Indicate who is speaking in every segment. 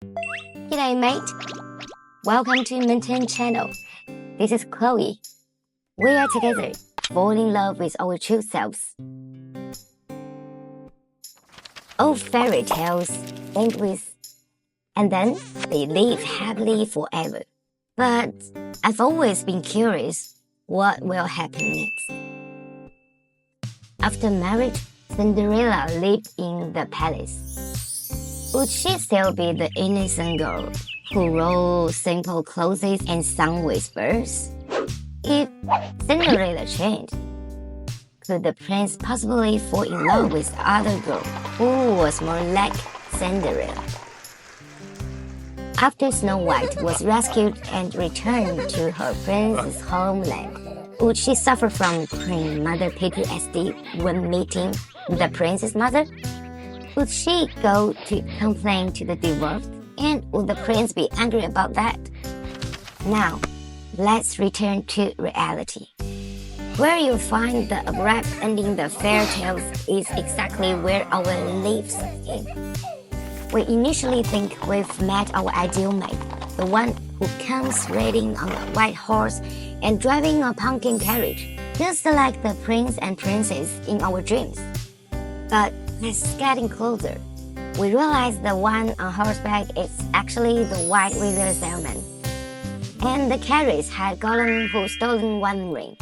Speaker 1: G'day mate, welcome to Maintain channel. This is Chloe. We are together, falling in love with our true selves. Old fairy tales end with, and then they live happily forever. But I've always been curious, what will happen next? After marriage, Cinderella lived in the palace. Would she still be the innocent girl who wore simple clothes and sang with birds? If Cinderella changed, could the prince possibly fall in love with other girl who was more like Cinderella? After Snow White was rescued and returned to her prince's homeland, would she suffer from Queen Mother PTSD when meeting the prince's mother? Would she go to complain to the dwarf, and would the prince be angry about that? Now, let's return to reality. Where you find the abrupt ending the fairy tales is exactly where our lives end. We initially think we've met our ideal mate, the one who comes riding on a white horse and driving a pumpkin carriage, just like the prince and princess in our dreams. But as getting closer, we realize the one on horseback is actually the white wizard Salmon, and the carriage had Gollum who stolen one ring.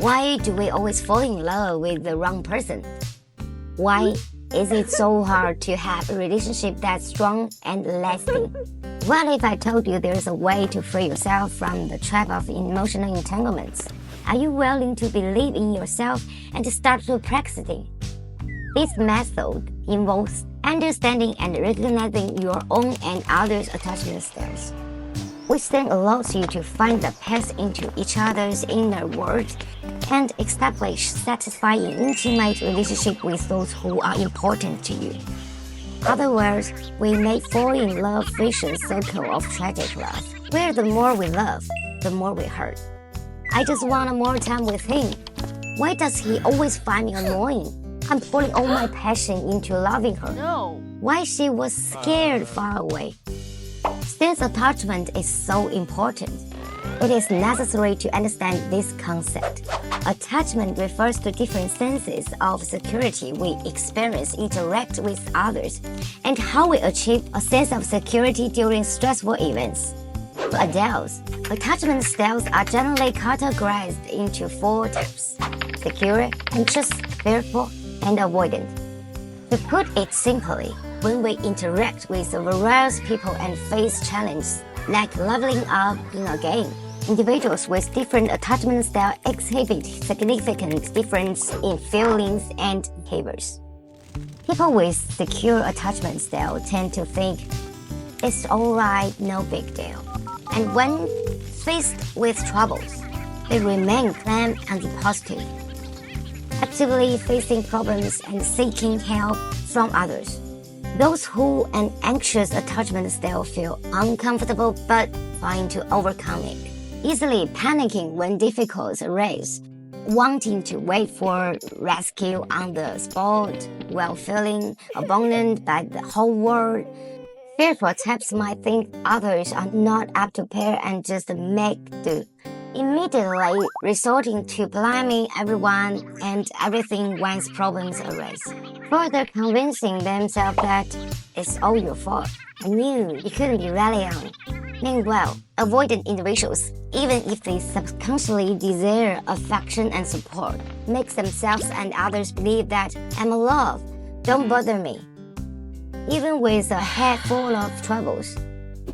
Speaker 1: Why do we always fall in love with the wrong person? Why is it so hard to have a relationship that's strong and lasting? What if I told you there's a way to free yourself from the trap of emotional entanglements? Are you willing to believe in yourself and to start to practicing? This method involves understanding and recognizing your own and others' attachment styles, which then allows you to find the path into each other's inner world and establish satisfying intimate relationship with those who are important to you. Other words, we may fall in love vicious circle of tragic love, where the more we love, the more we hurt. I just want more time with him. Why does he always find me annoying? I'm pouring all my passion into loving her.
Speaker 2: No.
Speaker 1: Why she was scared far away? Since attachment is so important, it is necessary to understand this concept. Attachment refers to different senses of security we experience, interact with others, and how we achieve a sense of security during stressful events. For adults, attachment styles are generally categorized into 4 types: secure, anxious, fearful, and avoidant. To put it simply, when we interact with various people and face challenges, like leveling up in a game, individuals with different attachment styles exhibit significant difference in feelings and behaviors. People with secure attachment style tend to think, it's alright, no big deal. And when faced with troubles, they remain calm and positive, actively facing problems and seeking help from others. Those who an anxious attachment style feel uncomfortable but trying to overcome it, easily panicking when difficulties arise, wanting to wait for rescue on the spot while feeling abandoned by the whole world. Fearful types might think others are not up to par and just make do, immediately resorting to blaming everyone and everything once problems arise, further convincing themselves that it's all your fault. I knew you couldn't be rely on. Meanwhile, avoidant individuals, even if they subconsciously desire affection and support, make themselves and others believe that I'm alive, don't bother me. Even with a head full of troubles,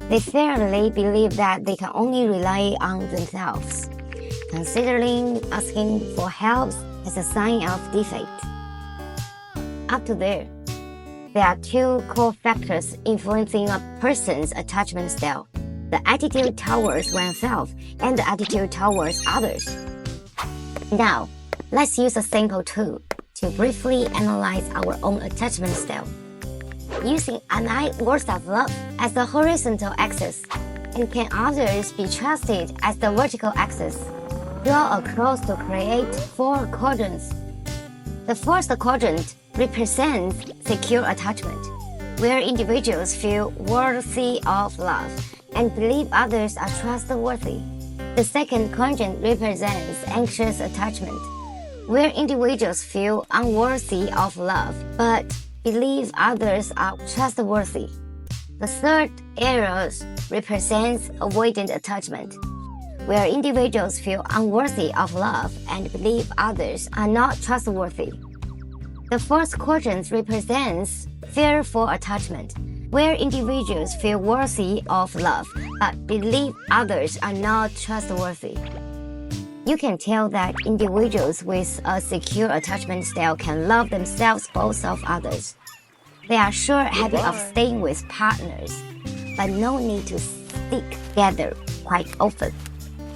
Speaker 1: they firmly believe that they can only rely on themselves, considering asking for help as a sign of defeat. Up to there are 2 core factors influencing a person's attachment style: the attitude towards oneself and the attitude towards others. Now, let's use a simple tool to briefly analyze our own attachment style. Using an words of love as the horizontal axis, and can others be trusted as the vertical axis? Draw a cross to create 4 quadrants. The first quadrant represents secure attachment. where individuals feel worthy of love and believe others are trustworthy. The second quadrant represents anxious attachment, where individuals feel unworthy of love but believe others are trustworthy. The third arrow represents avoidant attachment, where individuals feel unworthy of love and believe others are not trustworthy. The fourth quadrant represents fearful attachment, where individuals feel worthy of love but believe others are not trustworthy. You can tell that individuals with a secure attachment style can love themselves both of others. They are sure happy of staying with partners, but no need to stick together quite often.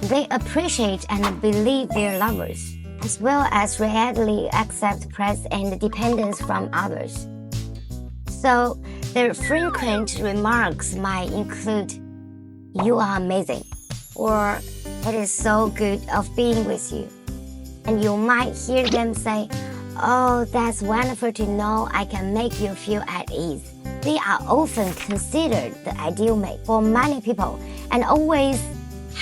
Speaker 1: They appreciate and believe their lovers, as well as readily accept praise and dependence from others. So, their frequent remarks might include, "You are amazing," or "It is so good of being with you." And you might hear them say, "Oh, that's wonderful to know I can make you feel at ease." They are often considered the ideal mate for many people and always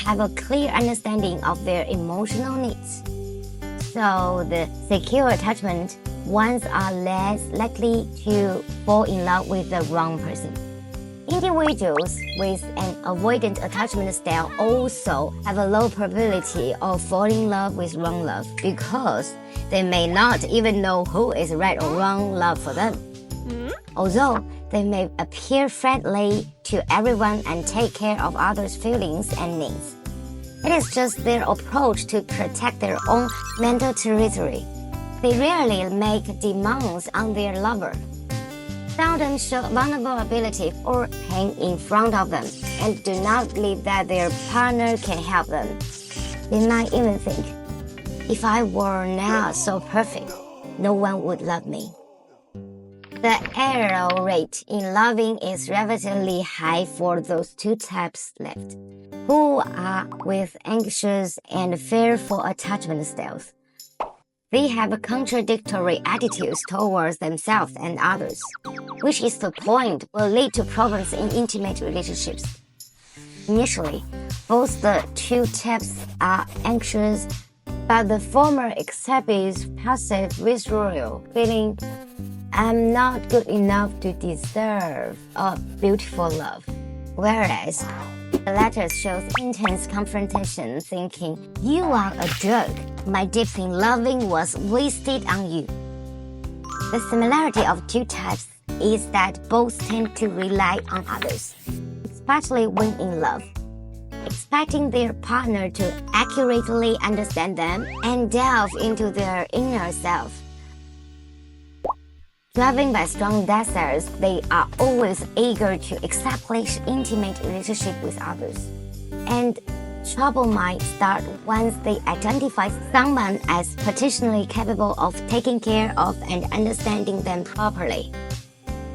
Speaker 1: have a clear understanding of their emotional needs. So the secure attachment ones are less likely to fall in love with the wrong person. Individuals with an avoidant attachment style also have a low probability of falling in love with wrong love because they may not even know who is right or wrong love for them. Although they may appear friendly to everyone and take care of others' feelings and needs, it is just their approach to protect their own mental territory. They rarely make demands on their lover, seldom show vulnerability or pain in front of them, and do not believe that their partner can help them. They might even think, "If I were not so perfect, no one would love me." The error rate in loving is relatively high for those two types left, who are with anxious and fearful attachment styles. They have contradictory attitudes towards themselves and others, which is the point will lead to problems in intimate relationships. Initially, both the two types are anxious, but the former exhibits passive withdrawal, feeling "I'm not good enough to deserve a beautiful love," whereas the latter shows intense confrontation, thinking, "You are a jerk. My deep in loving was wasted on you." The similarity of two types is that both tend to rely on others, especially when in love, expecting their partner to accurately understand them and delve into their inner self. Driven by strong desires, they are always eager to establish intimate relationship with others. And trouble might start once they identify someone as potentially capable of taking care of and understanding them properly.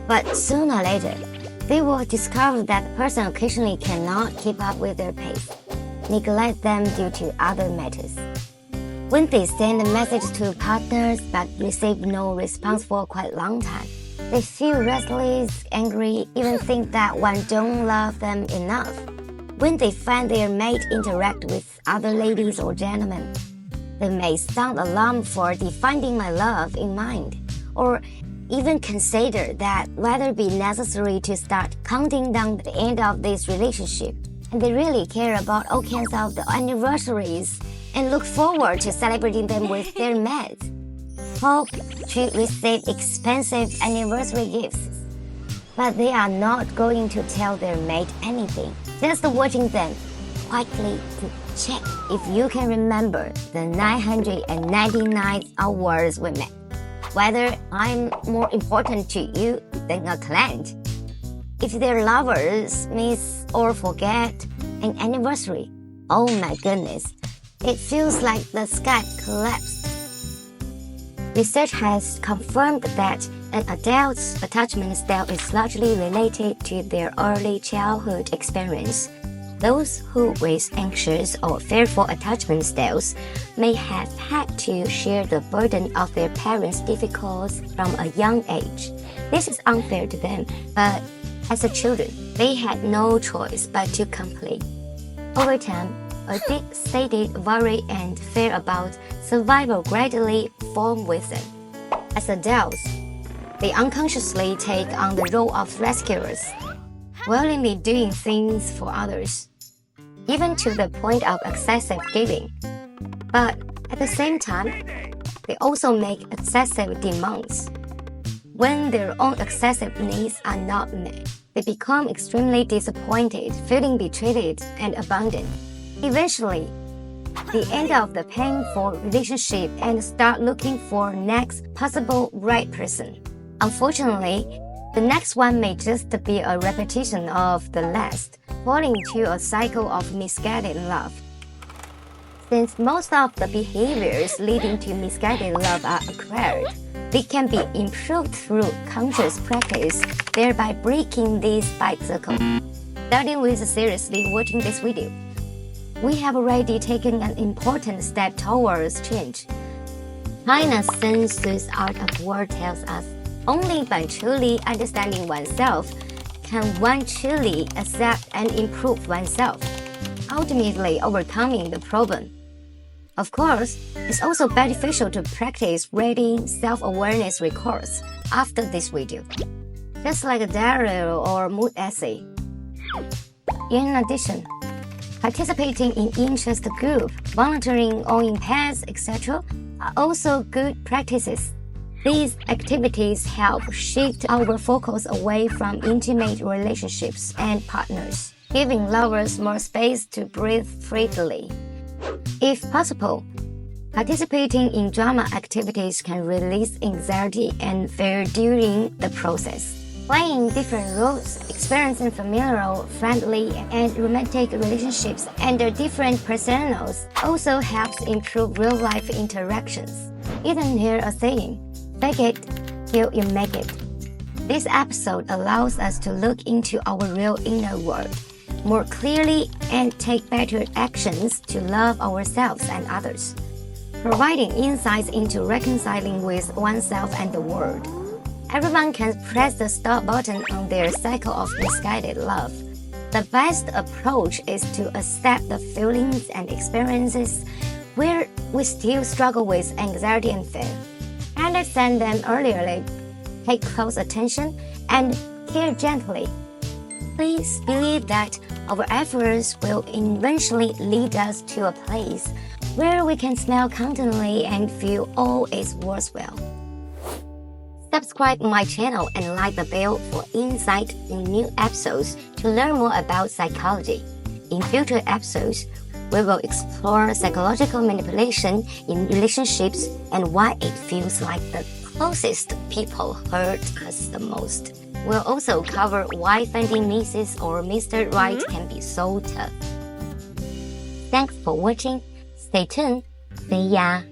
Speaker 1: But sooner or later, they will discover that the person occasionally cannot keep up with their pace, neglect them due to other matters. When they send a message to partners but receive no response for quite a long time, they feel restless, angry, even think that one don't love them enough. When they find their mate interact with other ladies or gentlemen, they may sound alarmed for defining my love in mind, or even consider that whether it be necessary to start counting down the end of this relationship. And they really care about all kinds of the anniversaries and look forward to celebrating them with their mates. Hope to receive expensive anniversary gifts, but they are not going to tell their mate anything, just watching them quietly to check if you can remember the 999 hours we met, whether I'm more important to you than a client. If their lovers miss or forget an anniversary, oh my goodness, it feels like the sky collapsed. Research has confirmed that an adult's attachment style is largely related to their early childhood experience, Those who with anxious or fearful attachment styles may have had to share the burden of their parents' difficulties from a young age. This is unfair to them, but as a children, they had no choice but to comply. Over time, a deep-seated worry and fear about survival gradually form within. As adults, they unconsciously take on the role of rescuers, willingly doing things for others, even to the point of excessive giving. But at the same time, they also make excessive demands. When their own excessive needs are not met, they become extremely disappointed, feeling betrayed and abandoned. Eventually, they end of the painful relationship and start looking for next possible right person. Unfortunately, the next one may just be a repetition of the last, falling into a cycle of misguided love. Since most of the behaviors leading to misguided love are acquired, they can be improved through conscious practice, thereby breaking this cycle. Starting with seriously watching this video, we have already taken an important step towards change. China's Sun Tzu's Art of War tells us, only by truly understanding oneself can one truly accept and improve oneself, ultimately overcoming the problem. Of course, it's also beneficial to practice reading self-awareness records after this video, just like a diary or mood essay. In addition, participating in interest group, volunteering, owning pets, etc. are also good practices. These activities help shift our focus away from intimate relationships and partners, giving lovers more space to breathe freely. If possible, participating in drama activities can release anxiety and fear during the process. Playing different roles, experiencing familiar, friendly, and romantic relationships under different personas also helps improve real-life interactions. Isn't there a saying, fake it till you make it? This episode allows us to look into our real inner world more clearly and take better actions to love ourselves and others, providing insights into reconciling with oneself and the world. Everyone can press the stop button on their cycle of misguided love. The best approach is to accept the feelings and experiences where we still struggle with anxiety and fear. Understand them earlier, pay close attention, and care gently. Please believe that our efforts will eventually lead us to a place where we can smile contently and feel all is worthwhile. Subscribe my channel and like the bell for insight in new episodes to learn more about psychology. In future episodes, we will explore psychological manipulation in relationships and why it feels like the closest people hurt us the most. We'll also cover why finding Mrs. or Mr. Right can be so tough. Thanks for watching. Stay tuned. See ya.